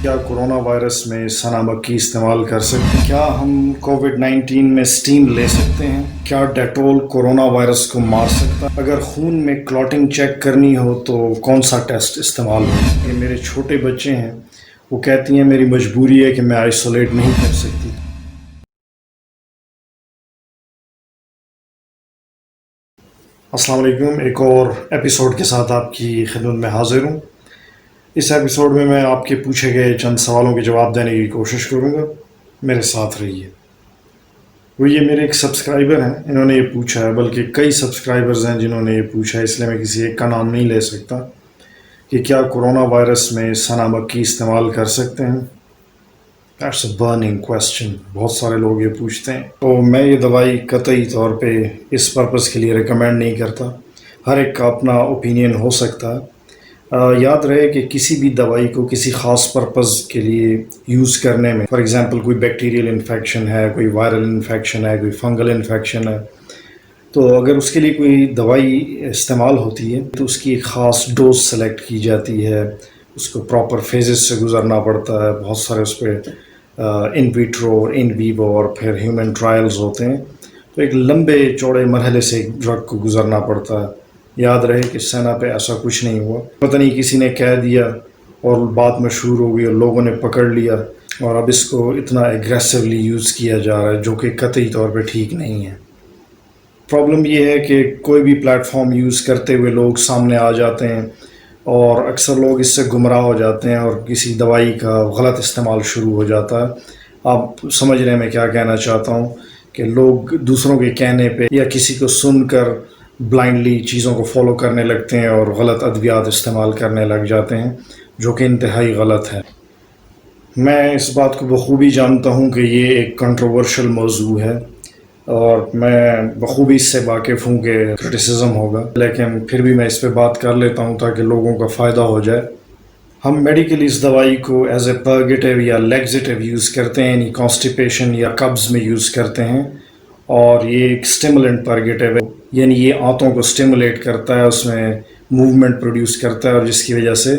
کیا corona virus میں سنا مکی استعمال کر سکتے ہیں؟ کیا ہم کووڈ-19 میں سٹیم لے سکتے ہیں؟ کیا ڈیٹول کورونا وائرس کو مار سکتا ہے؟ اگر خون میں کلاٹنگ چیک کرنی ہو تو کون سا ٹیسٹ استعمال ہو؟ یہ میرے چھوٹے بچے ہیں، وہ کہتی ہیں میری مجبوری ہے کہ میں آئسولیٹ نہیں کر سکتی۔ السلام علیکم، ایک اور ایپیسوڈ کے ساتھ آپ کی خدمت میں حاضر ہوں۔ اس ایپیسوڈ میں میں آپ کے پوچھے گئے چند سوالوں کے جواب دینے کی کوشش کروں گا، میرے ساتھ رہیے۔ وہ یہ میرے ایک سبسکرائبر ہیں، انہوں نے یہ پوچھا ہے، بلکہ کئی سبسکرائبرز ہیں جنہوں نے یہ پوچھا ہے، اس لیے میں کسی ایک کا نام نہیں لے سکتا، کہ کیا کورونا وائرس میں سنا مکی استعمال کر سکتے ہیں؟ دیٹس اے برننگ کویسچن، بہت سارے لوگ یہ پوچھتے ہیں۔ تو میں یہ دوائی قطعی طور پہ اس پرپس کے لیے ریکمینڈ نہیں کرتا، ہر ایک کا اپنا اوپینین ہو سکتا ہے۔ یاد رہے کہ کسی بھی دوائی کو کسی خاص پرپز کے لیے یوز کرنے میں، فار ایگزامپل کوئی بیکٹیریل انفیکشن ہے، کوئی وائرل انفیکشن ہے، کوئی فنگل انفیکشن ہے، تو اگر اس کے لیے کوئی دوائی استعمال ہوتی ہے تو اس کی ایک خاص ڈوز سلیکٹ کی جاتی ہے، اس کو پراپر فیزز سے گزرنا پڑتا ہے، بہت سارے اس پہ ان ویٹرو اور ان ویوو اور پھر ہیومن ٹرائلز ہوتے ہیں، تو ایک لمبے چوڑے مرحلے سے ایک ڈرگ کو گزرنا پڑتا ہے۔ یاد رہے کہ سینا پہ ایسا کچھ نہیں ہوا، پتہ نہیں کسی نے کہہ دیا اور بات مشہور ہو گئی اور لوگوں نے پکڑ لیا اور اب اس کو اتنا ایگریسولی یوز کیا جا رہا ہے، جو کہ قطعی طور پہ ٹھیک نہیں ہے۔ پرابلم یہ ہے کہ کوئی بھی پلیٹ فارم یوز کرتے ہوئے لوگ سامنے آ جاتے ہیں اور اکثر لوگ اس سے گمراہ ہو جاتے ہیں اور کسی دوائی کا غلط استعمال شروع ہو جاتا ہے۔ آپ سمجھ رہے ہیں میں کیا کہنا چاہتا ہوں، کہ لوگ دوسروں کے کہنے پہ یا کسی کو سن کر بلائنڈلی چیزوں کو فالو کرنے لگتے ہیں اور غلط ادویات استعمال کرنے لگ جاتے ہیں، جو کہ انتہائی غلط ہے۔ میں اس بات کو بخوبی جانتا ہوں کہ یہ ایک کنٹروورشل موضوع ہے اور میں بخوبی اس سے واقف ہوں کہ کرٹیسزم ہوگا، لیکن پھر بھی میں اس پہ بات کر لیتا ہوں تاکہ لوگوں کا فائدہ ہو جائے۔ ہم میڈیکلی اس دوائی کو ایز اے پرگیٹیو یا لیگزیٹیو یوز کرتے ہیں، یعنی کانسٹیپیشن یا قبض میں یوز کرتے ہیں، اور یہ ایک سٹیمولنٹ پرگیٹیو ہے، یعنی یہ آنتوں کو سٹیمولیٹ کرتا ہے، اس میں موومنٹ پروڈیوس کرتا ہے اور جس کی وجہ سے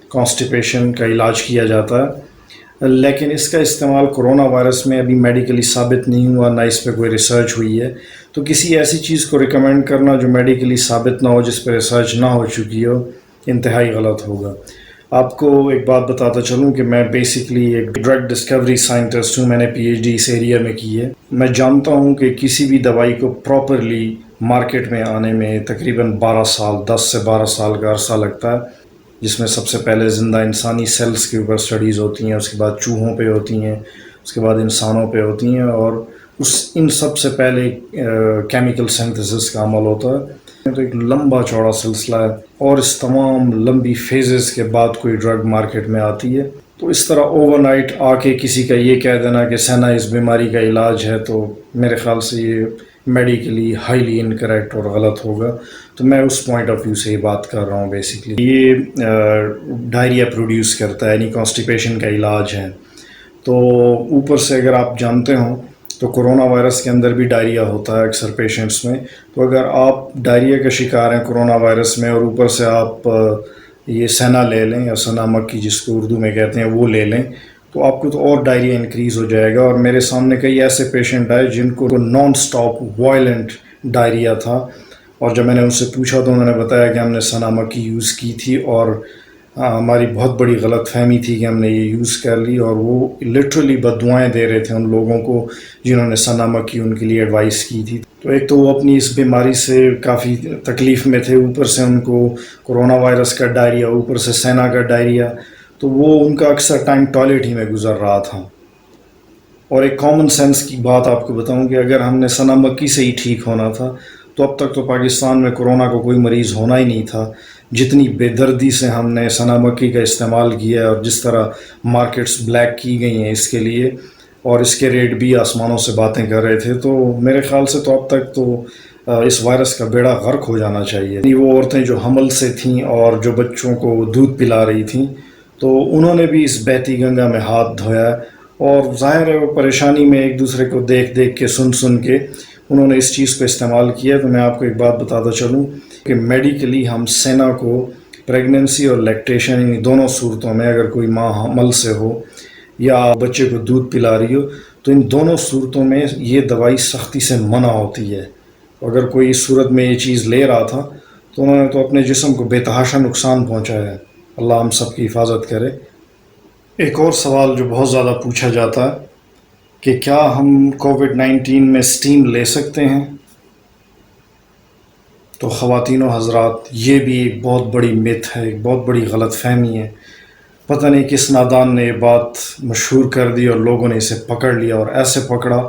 کانسٹیپیشن کا علاج کیا جاتا ہے۔ لیکن اس کا استعمال کورونا وائرس میں ابھی میڈیکلی ثابت نہیں ہوا، نہ اس پہ کوئی ریسرچ ہوئی ہے، تو کسی ایسی چیز کو ریکمینڈ کرنا جو میڈیکلی ثابت نہ ہو، جس پہ ریسرچ نہ ہو چکی ہو، انتہائی غلط ہوگا۔ آپ کو ایک بات بتاتا چلوں کہ میں بیسکلی ایک ڈرگ ڈسکوری سائنٹسٹ ہوں، میں نے پی ایچ ڈی اس ایریا میں کی ہے۔ میں جانتا ہوں کہ کسی بھی دوائی کو پراپرلی مارکیٹ میں آنے میں تقریباً 10 سے 12 سال کا عرصہ لگتا ہے، جس میں سب سے پہلے زندہ انسانی سیلز کے اوپر سٹڈیز ہوتی ہیں، اس کے بعد چوہوں پہ ہوتی ہیں، اس کے بعد انسانوں پہ ہوتی ہیں، اور ان سب سے پہلے کیمیکل سینتھسس کا عمل ہوتا ہے۔ تو ایک لمبا چوڑا سلسلہ ہے اور اس تمام لمبی فیزز کے بعد کوئی ڈرگ مارکیٹ میں آتی ہے۔ تو اس طرح اوور نائٹ آ کے کسی کا یہ کہہ دینا کہ سینا اس بیماری کا علاج ہے، تو میرے خیال سے یہ میڈیکلی ہائیلی انکریکٹ اور غلط ہوگا۔ تو میں اس پوائنٹ آف ویو سے یہ بات کر رہا ہوں۔ بیسکلی یہ ڈائریا پروڈیوس کرتا ہے، یعنی کانسٹیپیشن کا علاج ہے۔ تو اوپر سے اگر آپ جانتے ہوں تو کورونا وائرس کے اندر بھی ڈائریا ہوتا ہے اکثر پیشنٹس میں، تو اگر آپ ڈائریا کا شکار ہیں کورونا وائرس میں اور اوپر سے آپ یہ سینا لے لیں یا سنا مکی جس کو اردو میں کہتے ہیں وہ لے لیں، تو آپ کو تو اور ڈائریا انکریز ہو جائے گا۔ اور میرے سامنے کئی ایسے پیشنٹ آئے جن کو نان سٹاپ وائلنٹ ڈائریا تھا، اور جب میں نے ان سے پوچھا تو انہوں نے بتایا کہ ہم نے سنا مکی یوز کی تھی اور ہماری بہت بڑی غلط فہمی تھی کہ ہم نے یہ یوز کر لی، اور وہ لٹرلی بد دعائیں دے رہے تھے ان لوگوں کو جنہوں نے سنا مکی ان کے لیے ایڈوائس کی تھی۔ تو ایک تو وہ اپنی اس بیماری سے کافی تکلیف میں تھے، اوپر سے ان کو کورونا وائرس کا ڈائریا، اوپر سے سینا کا ڈائریا، تو وہ ان کا اکثر ٹائم ٹوائلٹ ہی میں گزر رہا تھا۔ اور ایک کامن سینس کی بات آپ کو بتاؤں کہ اگر ہم نے سنا مکی سے ہی ٹھیک ہونا تھا تو اب تک تو پاکستان میں کورونا کو کوئی مریض ہونا ہی نہیں تھا۔ جتنی بے دردی سے ہم نے سنا مکی کا استعمال کیا ہے اور جس طرح مارکیٹس بلیک کی گئی ہیں اس کے لیے، اور اس کے ریٹ بھی آسمانوں سے باتیں کر رہے تھے، تو میرے خیال سے تو اب تک تو اس وائرس کا بیڑا غرق ہو جانا چاہیے۔ وہ عورتیں جو حمل سے تھیں اور جو بچوں کو دودھ پلا رہی تھیں، تو انہوں نے بھی اس بہتی گنگا میں ہاتھ دھویا، اور ظاہر ہے وہ پریشانی میں ایک دوسرے کو دیکھ دیکھ کے سن کے انہوں نے اس چیز کو استعمال کیا۔ تو میں آپ کو ایک بات بتاتا چلوں کہ میڈیکلی ہم سینا کو پریگننسی اور لیکٹیشن ان دونوں صورتوں میں اگر کوئی ماں حمل سے ہو یا بچے کو دودھ پلا رہی ہو تو ان دونوں صورتوں میں یہ دوائی سختی سے منع ہوتی ہے. اگر کوئی اس صورت میں یہ چیز لے رہا تھا تو انہوں نے تو اپنے جسم کو بے تحاشا نقصان پہنچایا ہے. اللہ ہم سب کی حفاظت کرے. ایک اور سوال جو بہت زیادہ پوچھا جاتا ہے کہ کیا ہم کووڈ-19 میں اسٹیم لے سکتے ہیں؟ تو خواتین و حضرات، یہ بھی ایک بہت بڑی مت ہے، ایک بہت بڑی غلط فہمی ہے. پتہ نہیں کس نادان نے یہ بات مشہور کر دی اور لوگوں نے اسے پکڑ لیا اور ایسے پکڑا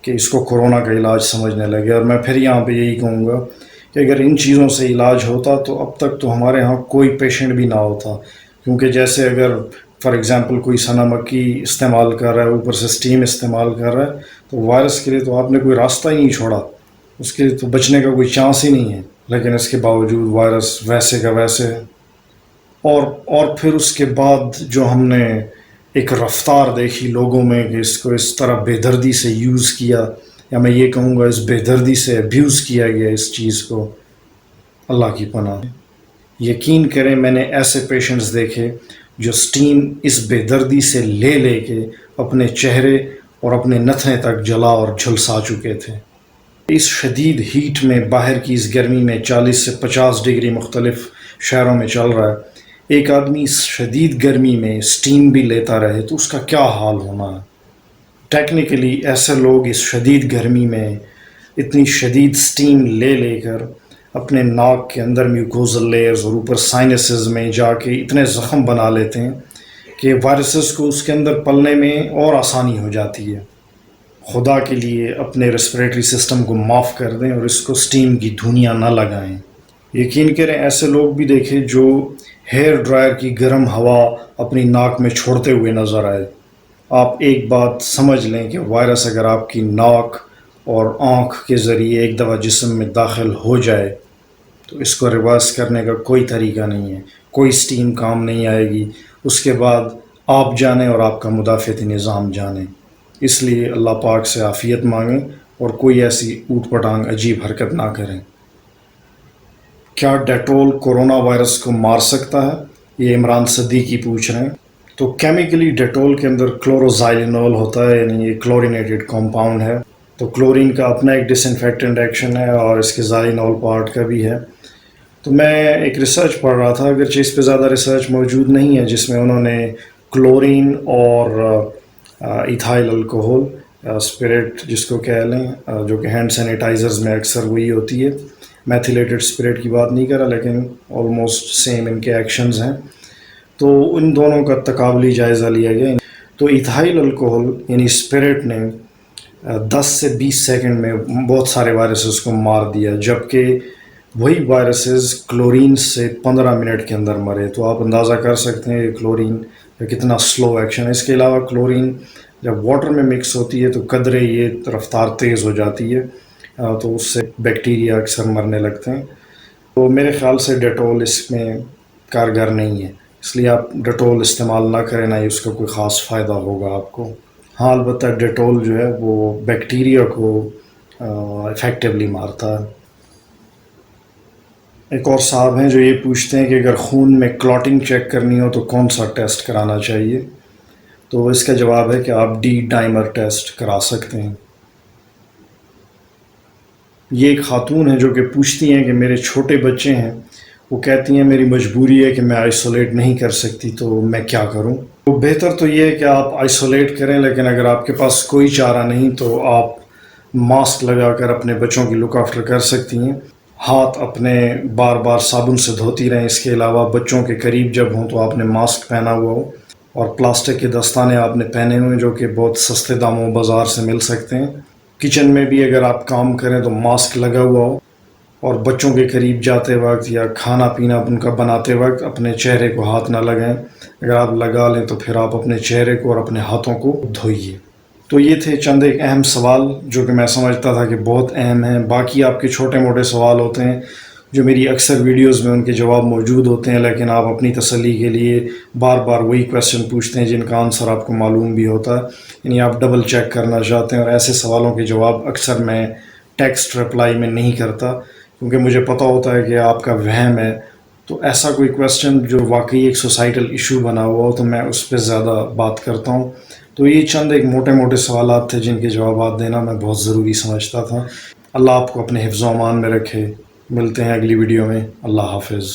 کہ اس کو کورونا کا علاج سمجھنے لگے. اور میں پھر یہاں پہ یہی کہوں گا کہ اگر ان چیزوں سے علاج ہوتا تو اب تک تو ہمارے ہاں کوئی پیشنٹ بھی نہ ہوتا. کیونکہ جیسے اگر فار ایگزامپل کوئی سنا مکی استعمال کر رہا ہے، اوپر سے اسٹیم استعمال کر رہا ہے، تو وائرس کے لیے تو آپ نے کوئی راستہ ہی نہیں چھوڑا، اس کے لیے تو بچنے کا کوئی چانس ہی نہیں ہے. لیکن اس کے باوجود وائرس ویسے کا ویسے ہے. اور پھر اس کے بعد جو ہم نے ایک رفتار دیکھی لوگوں میں کہ اس کو اس طرح بے دردی سے یوز کیا، یا میں یہ کہوں گا اس بے دردی سے ابیوز کیا گیا اس چیز کو، اللہ کی پناہ. یقین کریں میں نے ایسے پیشنٹس دیکھے جو سٹیم اس بے دردی سے لے کے اپنے چہرے اور اپنے نتھنے تک جلا اور جھلسا چکے تھے. اس شدید ہیٹ میں، باہر کی اس گرمی میں 40 سے 50 ڈگری مختلف شہروں میں چل رہا ہے، ایک آدمی اس شدید گرمی میں سٹیم بھی لیتا رہے تو اس کا کیا حال ہونا ہے. ٹیکنیکلی ایسے لوگ اس شدید گرمی میں اتنی شدید سٹیم لے کر اپنے ناک کے اندر میوکوزل لیئرز اور اوپر سائنسز میں جا کے اتنے زخم بنا لیتے ہیں کہ وائرسز کو اس کے اندر پلنے میں اور آسانی ہو جاتی ہے. خدا کے لیے اپنے ریسپریٹری سسٹم کو معاف کر دیں اور اس کو سٹیم کی دھنیاں نہ لگائیں. یقین کریں ایسے لوگ بھی دیکھے جو ہیئر ڈرائر کی گرم ہوا اپنی ناک میں چھوڑتے ہوئے نظر آئے. آپ ایک بات سمجھ لیں کہ وائرس اگر آپ کی ناک اور آنکھ کے ذریعے ایک دفعہ جسم میں داخل ہو جائے تو اس کو ریورس کرنے کا کوئی طریقہ نہیں ہے، کوئی سٹیم کام نہیں آئے گی. اس کے بعد آپ جانیں اور آپ کا مدافعتی نظام جانیں. اس لیے اللہ پاک سے عافیت مانگیں اور کوئی ایسی اوٹ پٹانگ عجیب حرکت نہ کریں. کیا ڈیٹول کورونا وائرس کو مار سکتا ہے؟ یہ عمران صدیقی پوچھ رہے ہیں. تو کیمیکلی ڈیٹول کے اندر کلوروزائلینول ہوتا ہے، یعنی یہ کلورینیٹڈ کمپاؤنڈ ہے. تو کلورین کا اپنا ایک ڈس انفیکٹنٹ ایکشن ہے اور اس کے زائلینول پارٹ کا بھی ہے. تو میں ایک ریسرچ پڑھ رہا تھا، اگرچہ اس پہ زیادہ ریسرچ موجود نہیں ہے، جس میں انہوں نے کلورین اور ایتھائل الکوہول اسپرٹ جس کو کہہ لیں، جو کہ ہینڈ سینیٹائزرز میں اکثر وہی ہوتی ہے، میتھیلیٹڈ اسپرٹ کی بات نہیں کر رہا لیکن آلموسٹ سیم ان کے ایکشنز ہیں. تو ان دونوں کا تقابلی جائزہ لیا گیا. تو ایتھائل الکوہول یعنی اسپرٹ نے 10 سے 20 سیکنڈ میں بہت سارے وائرسز کو مار دیا، جبکہ وہی وائرسز کلورین سے 15 منٹ کے اندر مرے. تو آپ اندازہ کر سکتے ہیں کہ کلورین کا کتنا سلو ایکشن ہے. اس کے علاوہ کلورین جب واٹر میں مکس ہوتی ہے تو قدرے یہ رفتار تیز ہو جاتی ہے، تو اس سے بیکٹیریا اکثر مرنے لگتے ہیں. تو میرے خیال سے ڈیٹول اس میں کارگر نہیں ہے، اس لیے آپ ڈیٹول استعمال نہ کریں، نہ ہی اس کا کوئی خاص فائدہ ہوگا آپ کو. ہاں البتہ ڈیٹول جو ہے وہ بیکٹیریا کو افیکٹولی مارتا ہے. ایک اور صاحب ہیں جو یہ پوچھتے ہیں کہ اگر خون میں کلاٹنگ چیک کرنی ہو تو کون سا ٹیسٹ کرانا چاہیے؟ تو اس کا جواب ہے کہ آپ ڈی ڈائمر ٹیسٹ کرا سکتے ہیں. یہ ایک خاتون ہے جو کہ پوچھتی ہیں کہ میرے چھوٹے بچے ہیں، وہ کہتی ہیں میری مجبوری ہے کہ میں آئسولیٹ نہیں کر سکتی، تو میں کیا کروں؟ تو بہتر تو یہ ہے کہ آپ آئسولیٹ کریں، لیکن اگر آپ کے پاس کوئی چارہ نہیں تو آپ ماسک لگا کر اپنے بچوں کی لک آفٹر کر سکتی ہیں. ہاتھ اپنے بار بار صابن سے دھوتی رہیں. اس کے علاوہ بچوں کے قریب جب ہوں تو آپ نے ماسک پہنا ہوا ہو، اور پلاسٹک کے دستانے آپ نے پہنے ہوئے جو کہ بہت سستے داموں بازار سے مل سکتے ہیں. کچن میں بھی اگر آپ کام کریں تو ماسک لگا ہوا ہو، اور بچوں کے قریب جاتے وقت یا کھانا پینا ان کا بناتے وقت اپنے چہرے کو ہاتھ نہ لگائیں. اگر آپ لگا لیں تو پھر آپ اپنے چہرے کو اور اپنے ہاتھوں کو دھوئیے. تو یہ تھے چند ایک اہم سوال جو کہ میں سمجھتا تھا کہ بہت اہم ہیں. باقی آپ کے چھوٹے موٹے سوال ہوتے ہیں جو میری اکثر ویڈیوز میں ان کے جواب موجود ہوتے ہیں، لیکن آپ اپنی تسلی کے لیے بار بار وہی کویسچن پوچھتے ہیں جن کا آنسر آپ کو معلوم بھی ہوتا ہے، یعنی آپ ڈبل چیک کرنا چاہتے ہیں. اور ایسے سوالوں کے جواب اکثر میں ٹیکسٹ رپلائی میں نہیں کرتا، کیونکہ مجھے پتہ ہوتا ہے کہ آپ کا وہم ہے تو ایسا کوئی کویسچن جو واقعی ایک سوسائٹل ایشو بنا ہوا ہو تو میں اس پہ زیادہ بات کرتا ہوں. تو یہ چند ایک موٹے موٹے سوالات تھے جن کے جوابات دینا میں بہت ضروری سمجھتا تھا. اللہ آپ کو اپنے حفظ و امان میں رکھے. ملتے ہیں اگلی ویڈیو میں. اللہ حافظ.